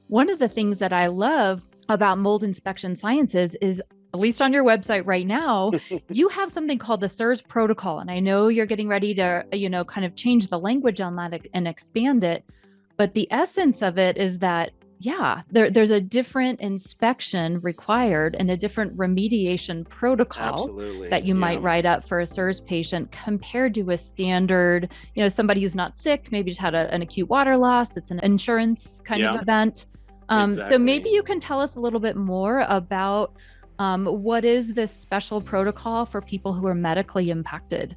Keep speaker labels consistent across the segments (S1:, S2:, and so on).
S1: One of the things that I love about mold inspection sciences is, at least on your website right now, you have something called the CIRS protocol. And I know you're getting ready to, kind of change the language on that and expand it. But the essence of it is that, yeah, there's a different inspection required and a different remediation protocol
S2: Absolutely.
S1: that you
S2: Yeah.
S1: might write up for a CIRS patient compared to a standard, somebody who's not sick, maybe just had an acute water loss. It's an insurance kind of event. So
S2: Exactly.
S1: maybe you can tell us a little bit more about what is this special protocol for people who are medically impacted?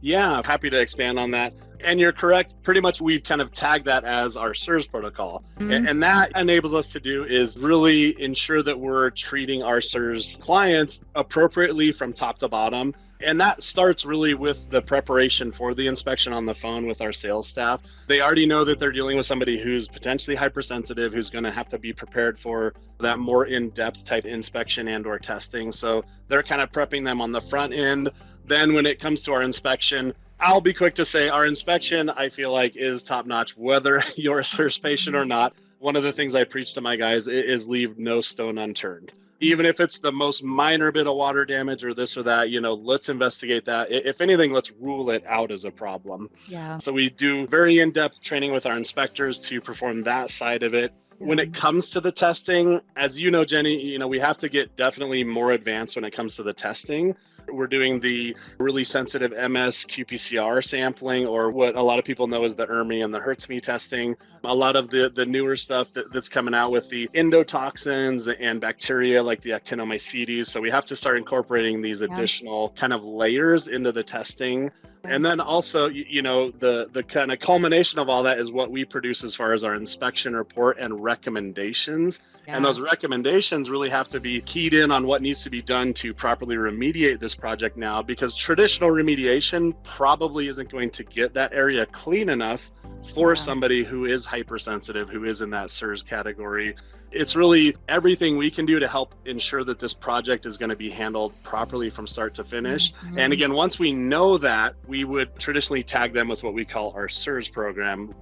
S2: Yeah, I'm happy to expand on that. And you're correct. Pretty much we've kind of tagged that as our CIRS protocol. And that enables us to do is really ensure that we're treating our CIRS clients appropriately from top to bottom. And that starts really with the preparation for the inspection on the phone with our sales staff. They already know that they're dealing with somebody who's potentially hypersensitive, who's going to have to be prepared for that more in-depth type inspection and or testing. So they're kind of prepping them on the front end. Then when it comes to our inspection, I'll be quick to say our inspection, I feel like, is top notch, whether you're a CIRS patient or not. One of the things I preach to my guys is leave no stone unturned. Even if it's the most minor bit of water damage or this or that, let's investigate that. If anything, let's rule it out as a problem.
S1: Yeah.
S2: So we do very in-depth training with our inspectors to perform that side of it. When it comes to the testing, as you know, Jenny, we have to get definitely more advanced when it comes to the testing. We're doing the really sensitive MS qPCR sampling, or what a lot of people know as the ERMI and the HERTSMI testing. A lot of the newer stuff that's coming out with the endotoxins and bacteria like the actinomycetes. So we have to start incorporating these additional kind of layers into the testing. And then also, the kind of culmination of all that is what we produce as far as our inspection report and recommendations. Yeah. And those recommendations really have to be keyed in on what needs to be done to properly remediate this project now, because traditional remediation probably isn't going to get that area clean enough for somebody who is hypersensitive, who is in that CIRS category. It's really everything we can do to help ensure that this project is going to be handled properly from start to finish. And again, once we know that, we would traditionally tag them with what we call our CIRS program.